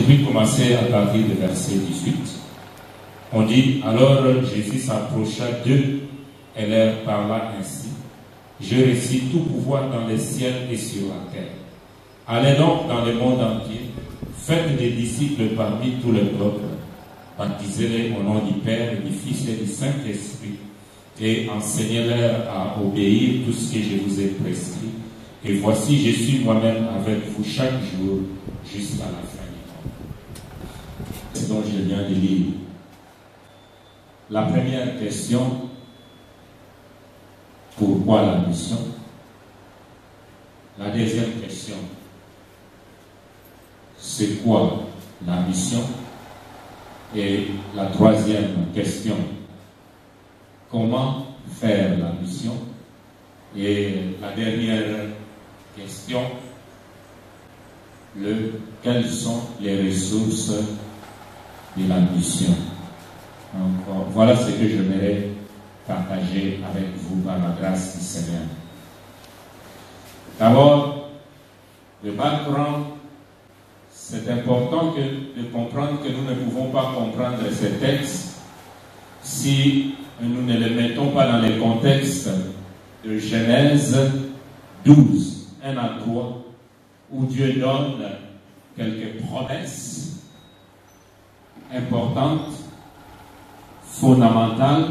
vais commencer à partir du verset 18. On dit, alors Jésus s'approcha d'eux et leur parla ainsi. Je reçus tout pouvoir dans les ciels et sur la terre. Allez donc dans le monde entier, faites des disciples parmi tous les peuples, baptisez-les au nom du Père, du Fils et du Saint-Esprit, et enseignez-leur à obéir tout ce que je vous ai prescrit. Et voici, je suis moi-même avec vous chaque jour jusqu'à la fin du monde. C'est donc je viens de lire. La première question, pourquoi la mission? La deuxième question, c'est quoi la mission? Et la troisième question, comment faire la mission? Et la dernière question, quelles sont les ressources de la mission? Donc, voilà ce que j'aimerais partager avec vous par la grâce du Seigneur. D'abord, le background, c'est important de comprendre que nous ne pouvons pas comprendre ces textes si nous ne les mettons pas dans le contexte de Genèse 12, 1 à 3, où Dieu donne quelques promesses importantes, fondamentales,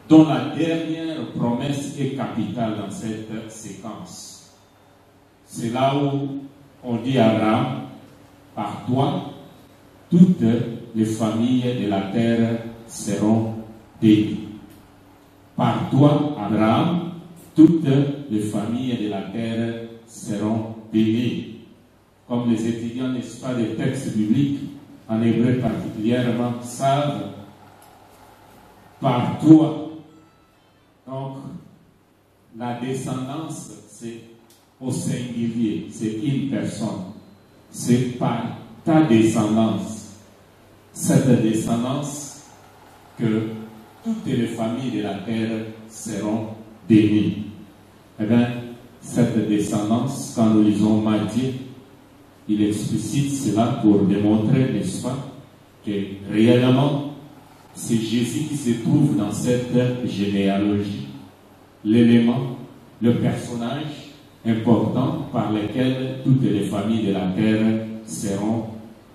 dont la dernière promesse est capitale dans cette séquence. C'est là où on dit à Abraham, par toi, toutes les familles de la terre seront bénies. Par toi, Abraham, toutes les familles de la terre seront bénies. Comme les étudiants, n'est-ce pas, des textes bibliques, en hébreu particulièrement, savent, par toi. Donc, la descendance, c'est au singulier, c'est une personne. C'est par ta descendance, cette descendance, que toutes les familles de la terre seront bénies. Eh bien, cette descendance, quand nous lisons Matthieu, il explicite cela pour démontrer, n'est-ce pas, que réellement, c'est Jésus qui se trouve dans cette généalogie, l'élément, le personnage important par lequel toutes les familles de la terre seront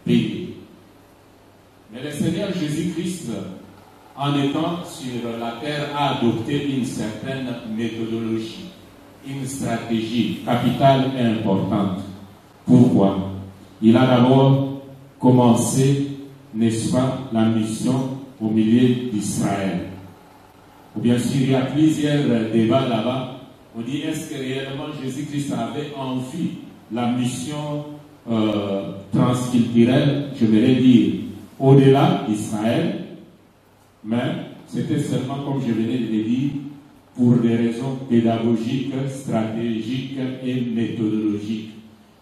bénies. Mais le Seigneur Jésus-Christ, en étant sur la terre, a adopté une certaine méthodologie, une stratégie capitale et importante. Pourquoi? Il a d'abord commencé, n'est-ce pas, la mission au milieu d'Israël. Bien sûr, il y a plusieurs débats là-bas. On dit, est-ce que réellement Jésus-Christ avait envie la mission transculturelle, je vais dire, au-delà d'Israël, mais c'était seulement, comme je venais de le dire, pour des raisons pédagogiques, stratégiques et méthodologiques.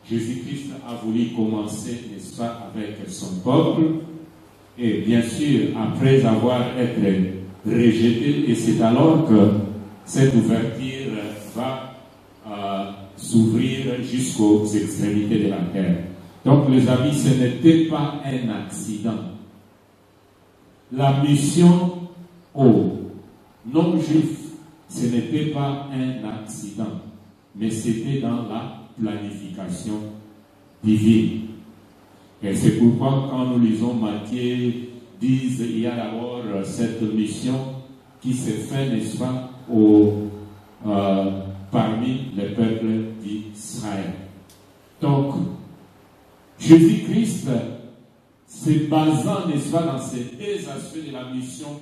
Jésus-Christ a voulu commencer, n'est-ce pas, avec son peuple, et bien sûr, après avoir été rejeté, et c'est alors que cette ouverture va s'ouvrir jusqu'aux extrémités de la terre. Donc, les amis, ce n'était pas un accident. La mission aux non-juifs, ce n'était pas un accident, mais c'était dans la planification divine. Et c'est pourquoi, quand nous lisons Matthieu 10, il y a d'abord cette mission qui s'est faite, n'est-ce pas, parmi les peuples d'Israël. Donc, Jésus-Christ, se basant, n'est-ce pas, dans ces deux aspects de la mission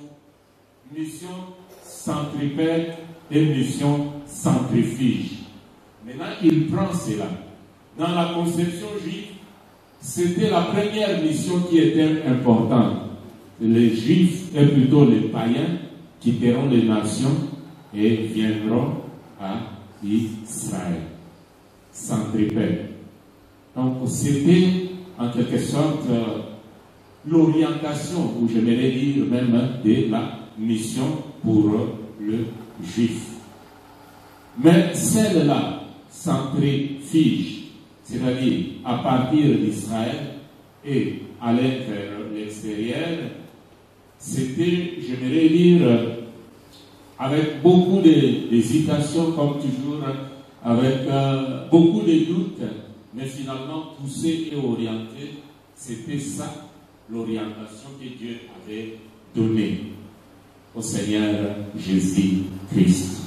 centripète et mission centrifuge. Maintenant, il prend cela. Dans la conception juive, c'était la première mission qui était importante. Les Juifs, et plutôt les païens, quitteront les nations et viendront à Israël. Centripète. Donc, c'était en quelque sorte l'orientation, ou je vais dire même, de la mission pour le Juif. Mais celle-là, centrifuge, c'est-à-dire à partir d'Israël, et aller vers l'extérieur, c'était, j'aimerais dire, avec beaucoup d'hésitation, comme toujours, avec beaucoup de doutes, mais finalement poussé et orienté, c'était ça l'orientation que Dieu avait donnée au Seigneur Jésus-Christ.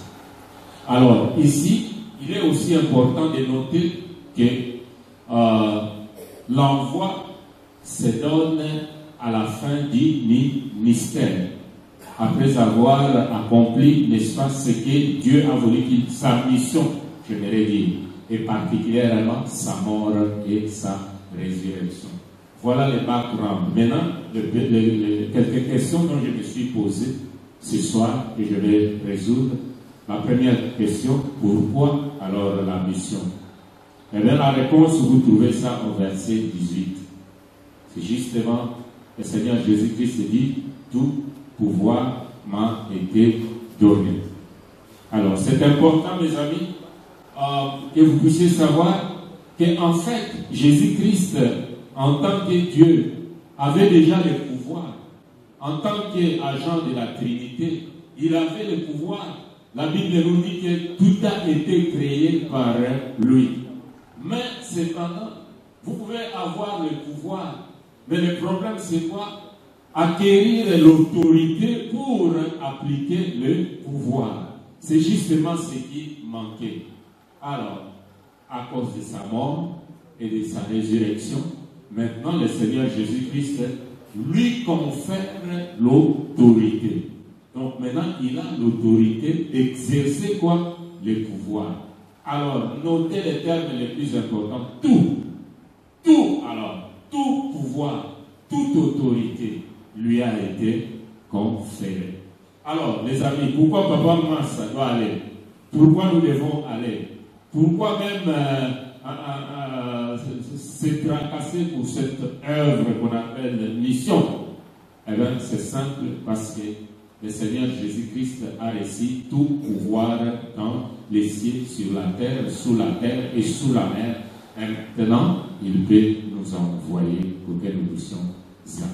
Alors, ici, il est aussi important de noter que l'envoi se donne à la fin du mystère, après avoir accompli, n'est-ce pas, ce que Dieu a voulu qu'il, sa mission, j'aimerais dire, et particulièrement sa mort et sa résurrection. Voilà le background. Maintenant, quelques questions dont je me suis posées ce soir et je vais résoudre. La première question, pourquoi alors la mission? Eh bien, la réponse, vous trouvez ça au verset 18. C'est justement, le Seigneur Jésus-Christ dit, tout pouvoir m'a été donné. Alors, c'est important, mes amis, que vous puissiez savoir qu'en fait, Jésus-Christ, en tant que Dieu, avait déjà le pouvoir. En tant qu'agent de la Trinité, il avait le pouvoir. La Bible nous dit que tout a été créé par lui. Mais cependant, vous pouvez avoir le pouvoir. Mais le problème, c'est quoi? Acquérir l'autorité pour appliquer le pouvoir. C'est justement ce qui manquait. Alors, à cause de sa mort et de sa résurrection, maintenant le Seigneur Jésus-Christ lui confère l'autorité. Donc maintenant, il a l'autorité d'exercer quoi? Le pouvoir. Alors, notez les termes les plus importants. Tout, alors, tout pouvoir, toute autorité lui a été conférée. Alors, les amis, pourquoi Papa Massa doit aller? Pourquoi nous devons aller? Pourquoi même se tracasser pour cette œuvre qu'on appelle mission? Eh bien, c'est simple, parce que le Seigneur Jésus-Christ a reçu tout pouvoir dans les cieux, sur la terre, sous la terre et sous la mer. Et maintenant, il peut nous envoyer pour que nous puissions ça.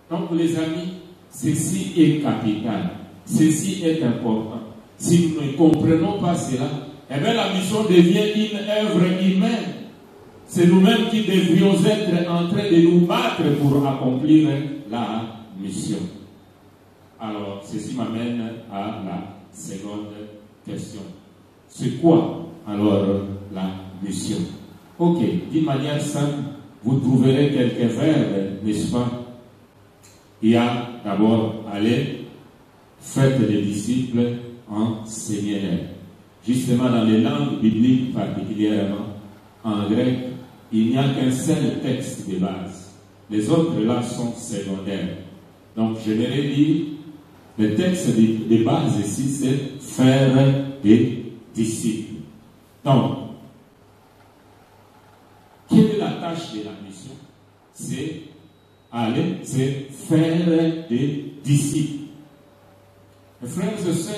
Donc, les amis, ceci est capital. Ceci est important. Si nous ne comprenons pas cela, eh bien, la mission devient une œuvre humaine. C'est nous-mêmes qui devrions être en train de nous battre pour accomplir la mission. Alors, ceci m'amène à la seconde question. C'est quoi, alors, la mission? Ok, d'une manière simple, vous trouverez quelques verbes, n'est-ce pas? Il y a d'abord aller, faites des disciples, enseignez-les. Justement, dans les langues bibliques particulièrement, en grec, il n'y a qu'un seul texte de base. Les autres là sont secondaires. Donc, je vais dire, le texte de base ici, c'est faire des disciples. Donc, quelle est la tâche de la mission? C'est aller, c'est faire des disciples. Mes frères et sœurs,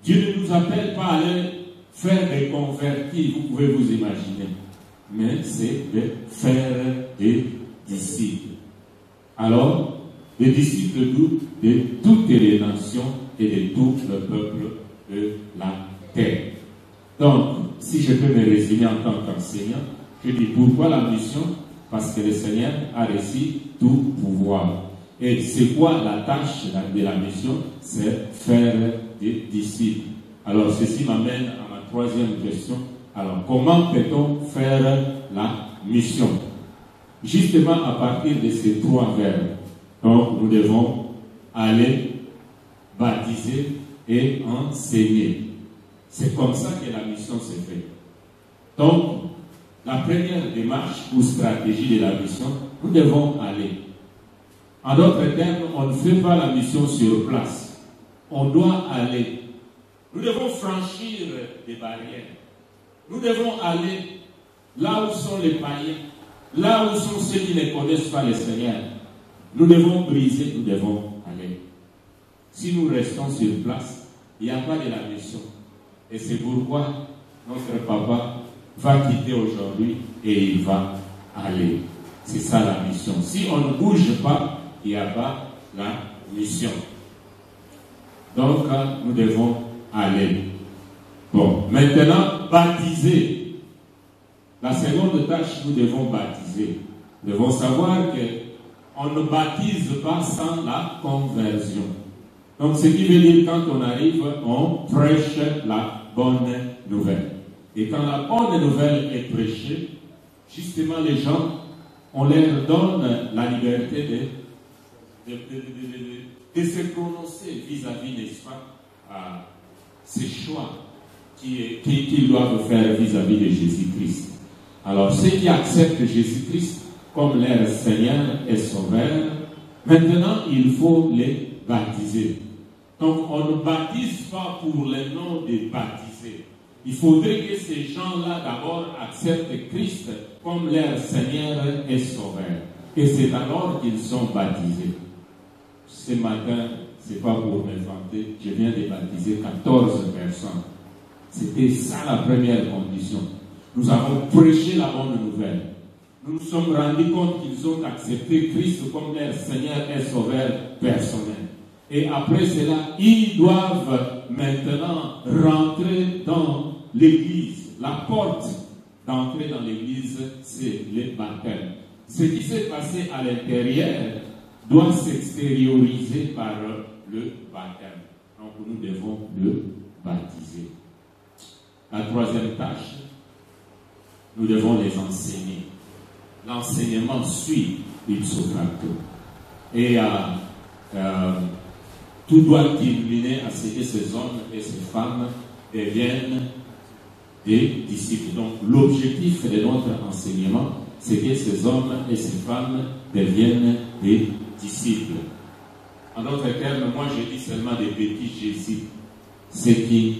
Dieu ne nous appelle pas à aller faire des convertis, vous pouvez vous imaginer. Mais c'est de faire des disciples. Alors, des disciples de toutes les nations et de tout le peuple de la terre. Donc, si je peux me résumer en tant qu'enseignant, je dis pourquoi la mission? Parce que le Seigneur a reçu tout pouvoir. Et c'est quoi la tâche de la mission? C'est faire des disciples. Alors, ceci m'amène à ma troisième question. Alors, comment peut-on faire la mission? Justement, à partir de ces trois verbes. Donc, nous devons aller, baptiser et enseigner. C'est comme ça que la mission se fait. Donc, la première démarche ou stratégie de la mission, nous devons aller. En d'autres termes, on ne fait pas la mission sur place. On doit aller. Nous devons franchir des barrières. Nous devons aller là où sont les païens, là où sont ceux qui ne connaissent pas le Seigneur. Nous devons briser, nous devons aller. Si nous restons sur place, il n'y a pas de la mission. Et c'est pourquoi notre papa va quitter aujourd'hui et il va aller. C'est ça la mission. Si on ne bouge pas, il n'y a pas la mission. Donc, nous devons aller. Bon, maintenant, baptiser. La seconde tâche, nous devons baptiser. Nous devons savoir qu'on ne baptise pas sans la conversion. Donc, ce qui veut dire quand on arrive, on prêche la bonne nouvelle. Et quand la bonne nouvelle est prêchée, justement, les gens, on leur donne la liberté de se prononcer vis-à-vis, n'est-ce pas, à ces choix qu'ils doivent faire vis-à-vis de Jésus-Christ. Alors, ceux qui acceptent Jésus-Christ comme leur Seigneur et Sauveur, maintenant, il faut les baptiser. Donc, on ne baptise pas pour le nom de baptiser. Il faudrait que ces gens-là, d'abord, acceptent Christ comme leur Seigneur et Sauveur. Et c'est alors qu'ils sont baptisés. Ce matin, ce n'est pas pour me vanter, je viens de baptiser 14 personnes. C'était ça la première condition. Nous avons prêché la bonne nouvelle. Nous nous sommes rendus compte qu'ils ont accepté Christ comme leur Seigneur et Sauveur personnel. Et après cela, ils doivent maintenant rentrer dans l'église. La porte d'entrer dans l'église, c'est le baptême. Ce qui s'est passé à l'intérieur doit s'extérioriser par le baptême. Donc nous devons le baptiser. La troisième tâche, nous devons les enseigner. L'enseignement suit ipso facto. Et tout doit culminer à ce que ces hommes et ces femmes deviennent des disciples. Donc l'objectif de notre enseignement, c'est que ces hommes et ces femmes deviennent des disciples. En d'autres termes, moi je dis seulement des petits Jésus, ceux qui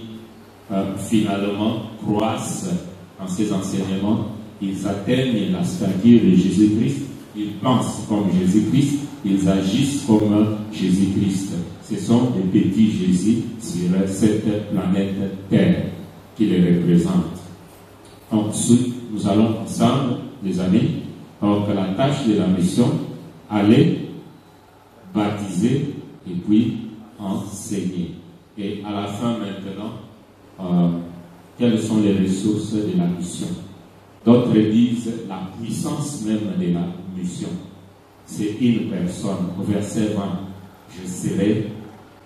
finalement croissent dans ces enseignements, ils atteignent la stature de Jésus-Christ, ils pensent comme Jésus-Christ, ils agissent comme Jésus-Christ. Ce sont des petits Jésus sur cette planète Terre qui les représentent. Ensuite, nous allons ensemble, les amis, donc la tâche de la mission, aller baptiser et puis enseigner. Et à la fin maintenant, quelles sont les ressources de la mission? D'autres disent la puissance même de la mission. C'est une personne. Au verset 20, je serai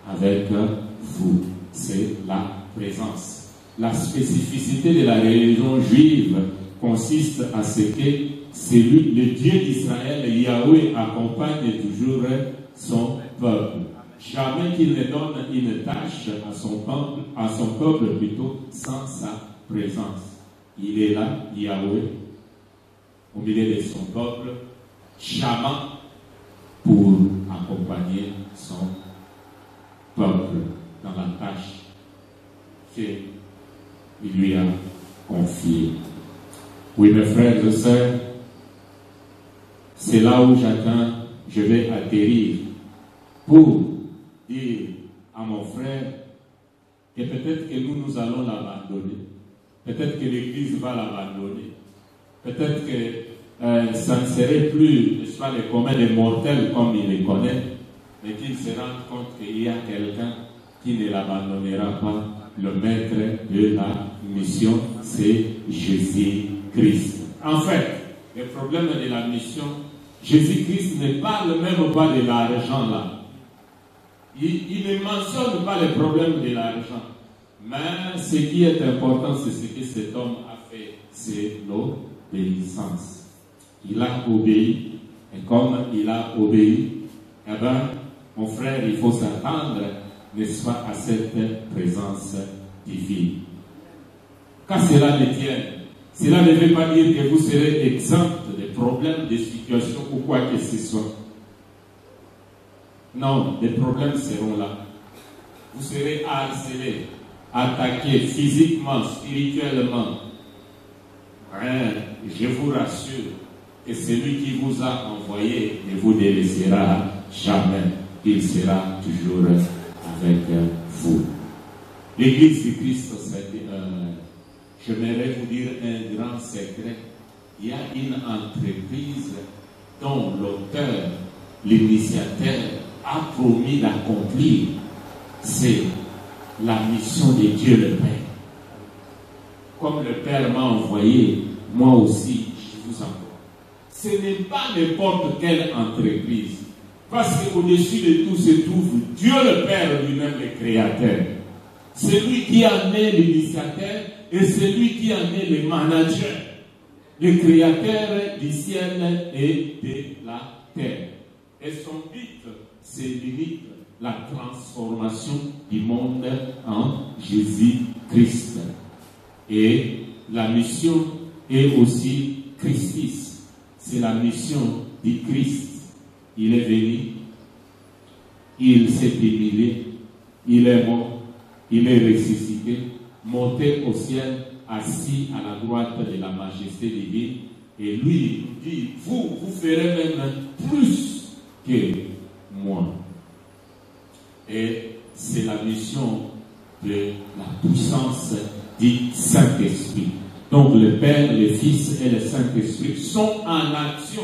avec vous. C'est la présence. La spécificité de la religion juive consiste à ce que celui, le Dieu d'Israël, Yahweh, accompagne toujours son peuple. Jamais qu'il ne donne une tâche à son peuple plutôt, sans sa présence. Il est là, Yahweh, au milieu de son peuple, chamant pour accompagner son peuple dans la tâche qu'il lui a confiée. Oui, mes frères et sœurs, c'est là où je vais atterrir pour dire à mon frère que peut-être que nous allons l'abandonner. Peut-être que l'Église va l'abandonner. Peut-être que ça ne serait plus, n'est-ce pas, les communs des mortels comme il les connaît, mais qu'il se rende compte qu'il y a quelqu'un qui ne l'abandonnera pas. Le maître de la mission, c'est Jésus-Christ. En fait, le problème de la mission, Jésus-Christ ne parle même pas de l'argent là. Il ne mentionne pas le problème de l'argent. Mais ce qui est important, c'est ce que cet homme a fait, c'est l'obéissance. Il a obéi, et comme il a obéi, eh bien, mon frère, il faut s'attendre, n'est-ce pas, à cette présence divine. Quand cela le tient, cela ne veut pas dire que vous serez exempt de problèmes, de situations ou quoi que ce soit. Non, les problèmes seront là. Vous serez harcelé, attaqué physiquement, spirituellement. Hein, je vous rassure que celui qui vous a envoyé ne vous délaissera jamais. Il sera toujours avec vous. L'Église du Christ, j'aimerais vous dire un grand secret. Il y a une entreprise dont l'auteur, l'initiateur a promis d'accomplir, c'est la mission de Dieu le Père. Comme le Père m'a envoyé, moi aussi, je vous envoie. Ce n'est pas n'importe quelle entreprise. Parce qu'au-dessus de tout se trouve Dieu le Père lui-même, le Créateur. C'est lui qui en est l'initiateur et c'est lui qui en est le manager. Le Créateur du ciel et de la terre. Et son but, c'est l'unique, la transformation du monde en Jésus-Christ. Et la mission est aussi Christis. C'est la mission du Christ. Il est venu, il s'est humilié, il est mort, il est ressuscité, monté au ciel, assis à la droite de la majesté divine. Et lui dit, vous ferez même plus que moi. Et c'est la mission de la puissance du Saint-Esprit. Donc le Père, le Fils et le Saint-Esprit sont en action.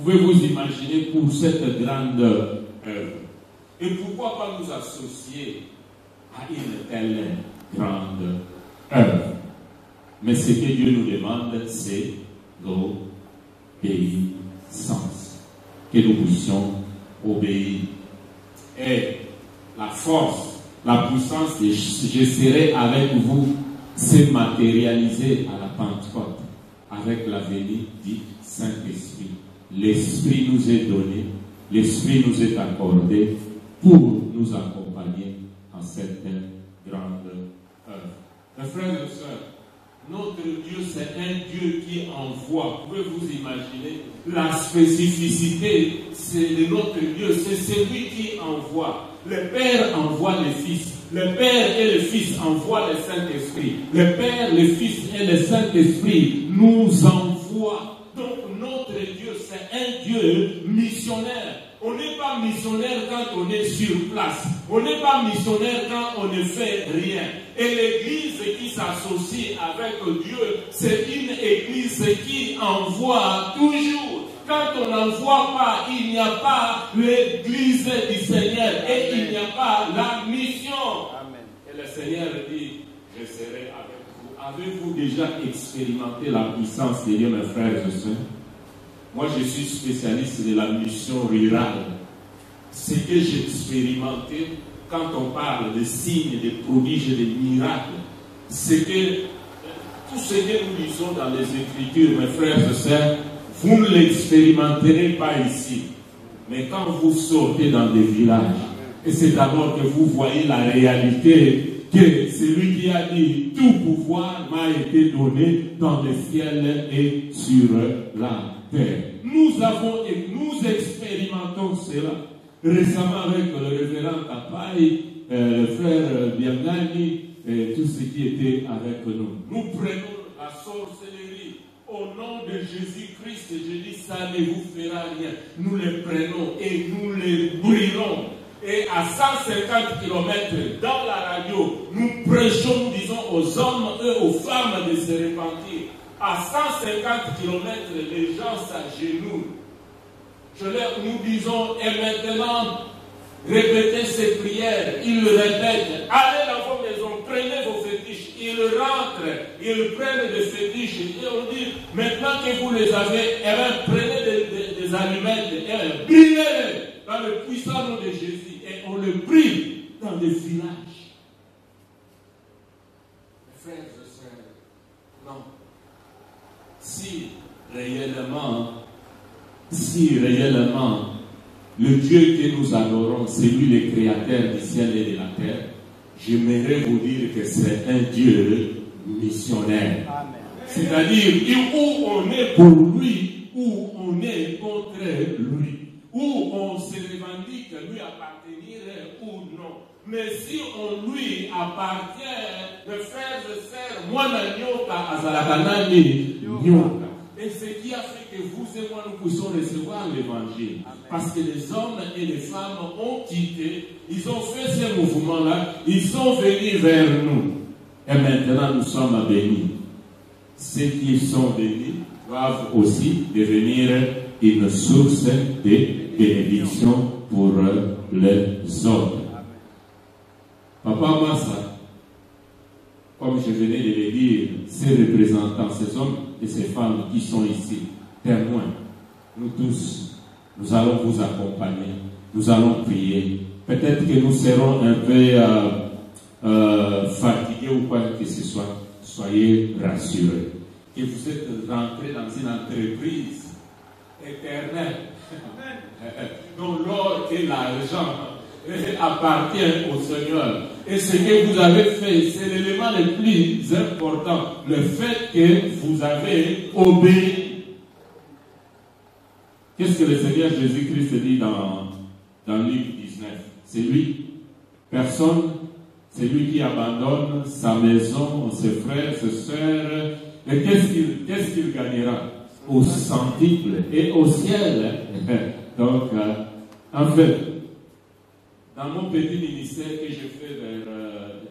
Pouvez-vous imaginer pour cette grande œuvre? Et pourquoi pas nous associer à une telle grande œuvre? Mais ce que Dieu nous demande, c'est l'obéissance. Que nous puissions obéir. Et la force, la puissance de je serai avec vous s'est matérialisée à la Pentecôte avec la venue du Saint-Esprit. L'Esprit nous est donné, l'Esprit nous est accordé pour nous accompagner en cette grande œuvre. Mes frères et sœurs, notre Dieu, c'est un Dieu qui envoie. Pouvez-vous imaginer la spécificité de notre Dieu? C'est celui qui envoie. Le Père envoie le Fils. Le Père et le Fils envoient le Saint-Esprit. Le Père, le Fils et le Saint-Esprit nous envoient. Donc notre Dieu, c'est un Dieu missionnaire. On n'est pas missionnaire quand on est sur place. On n'est pas missionnaire quand on ne fait rien. Et l'église qui s'associe avec Dieu, c'est une église qui envoie toujours. Quand on n'envoie pas, il n'y a pas l'église du Seigneur. Et il n'y a pas la mission. Amen. Et le Seigneur dit, je serai avec vous. Avez-vous déjà expérimenté la puissance de Dieu, mes frères et sœurs? Moi, je suis spécialiste de la mission rurale. Ce que j'ai expérimenté quand on parle de signes, de prodiges, de miracles, c'est que tout ce que nous lisons dans les Écritures, mes frères et sœurs, vous ne l'expérimenterez pas ici. Mais quand vous sortez dans des villages, et c'est d'abord que vous voyez la réalité que celui qui a dit tout pouvoir m'a été donné dans le ciel et sur la terre. Nous avons et nous expérimentons cela. Récemment avec le révérend Kapai, le frère Biangani, et tout ce qui était avec nous. Nous prenons la sorcellerie au nom de Jésus-Christ. Je dis ça ne vous fera rien. Nous les prenons et nous les brûlons. Et à 150 km dans la radio, nous prêchons, nous disons aux hommes et aux femmes de se repentir. À 150 km, les gens s'agenouillent. Nous disons, et maintenant, répétez ces prières. Ils répètent, allez dans vos maisons, prenez vos fétiches. Ils rentrent, ils prennent des fétiches. Et on dit, maintenant que vous les avez, eh bien, prenez des allumettes, et brûlez-les dans le puissant nom de Jésus. Et on le brûle dans des villages. Mes frères et sœurs, non. Si réellement, le Dieu que nous adorons, c'est lui le créateur du ciel et de la terre, j'aimerais vous dire que c'est un Dieu missionnaire. C'est-à-dire où on est pour lui, où on est contre lui, où on se revendique lui appartenir ou non. Mais si on lui appartient, mes frères et sœurs, moi n'agnoka azalakanani nyoka. Et ce qui a fait que vous et moi nous puissions recevoir l'évangile. Parce que les hommes et les femmes ont quitté, ils ont fait ce mouvement-là, ils sont venus vers nous. Et maintenant nous sommes bénis. Ceux qui sont bénis doivent aussi devenir une source de bénédiction pour les autres. Papa Massa, comme je venais de le dire, ces représentants, ces hommes et ces femmes qui sont ici, témoins, nous tous, nous allons vous accompagner, nous allons prier. Peut-être que nous serons un peu fatigués ou quoi que ce soit. Soyez rassurés. Que vous êtes rentrés dans une entreprise éternelle dont l'or et l'argent appartiennent au Seigneur. Et ce que vous avez fait, c'est l'élément le plus important. Le fait que vous avez obéi. Qu'est-ce que le Seigneur Jésus-Christ dit dans Luc 19? C'est lui. Personne, c'est lui qui abandonne sa maison, ses frères, ses sœurs. Et qu'est-ce qu'il gagnera? Au centuple et au ciel. Donc, en fait, dans mon petit ministère que je fais vers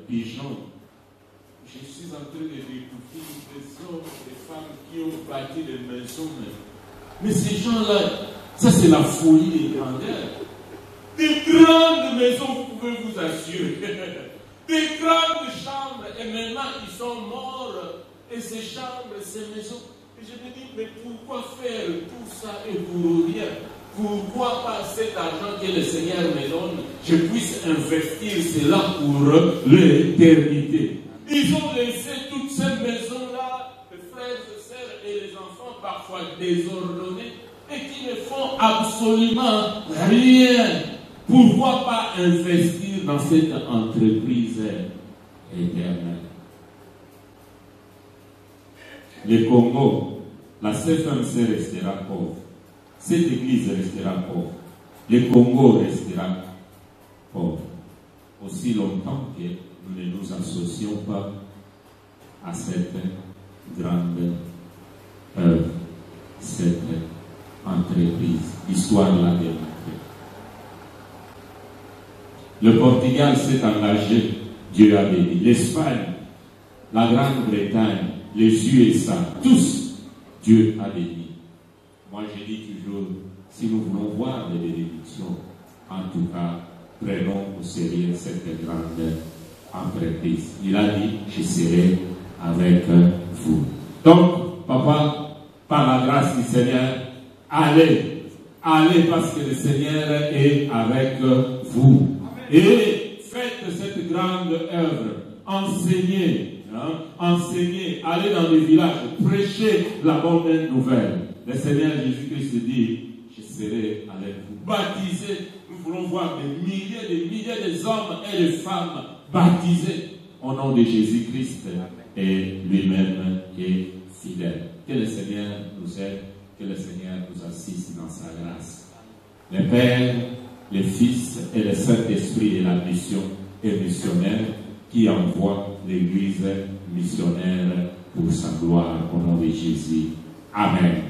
Dijon, je suis en train de découvrir des hommes, des femmes qui ont bâti des maisons. Mais ces gens-là, ça c'est la folie des grandeurs. Des grandes maisons, vous pouvez vous assurer. Des grandes chambres, et maintenant ils sont morts. Et ces chambres, ces maisons. Et je me dis, mais pourquoi faire tout ça et pour rien? Pourquoi pas cet argent que le Seigneur me donne, je puisse investir cela pour l'éternité? Ils ont laissé toutes ces maisons-là, les frères et sœurs et les enfants parfois désordonnés, et qui ne font absolument rien. Pourquoi pas investir dans cette entreprise éternelle? Le Congo, la CFMC restera pauvre. Cette église restera pauvre. Le Congo restera pauvre. Aussi longtemps que nous ne nous associons pas à cette grande œuvre, cette entreprise. L'histoire l'a démontré. Le Portugal s'est engagé, Dieu a béni. L'Espagne, la Grande-Bretagne, les USA, tous, Dieu a béni. Moi, je dis toujours, si nous voulons voir des bénédictions, en tout cas, prenons au sérieux cette grande entreprise. Il a dit, je serai avec vous. Donc, papa, par la grâce du Seigneur, allez, parce que le Seigneur est avec vous. Et faites cette grande œuvre. Enseignez, allez dans les villages, prêchez la bonne nouvelle. Le Seigneur Jésus-Christ dit, je serai avec vous. Baptisez, nous voulons voir des milliers d'hommes et de femmes baptisés au nom de Jésus-Christ et lui-même est fidèle. Que le Seigneur nous aide, que le Seigneur nous assiste dans sa grâce. Le Père, le Fils et le Saint-Esprit est la mission et missionnaire qui envoie l'Église missionnaire pour sa gloire au nom de Jésus. Amen.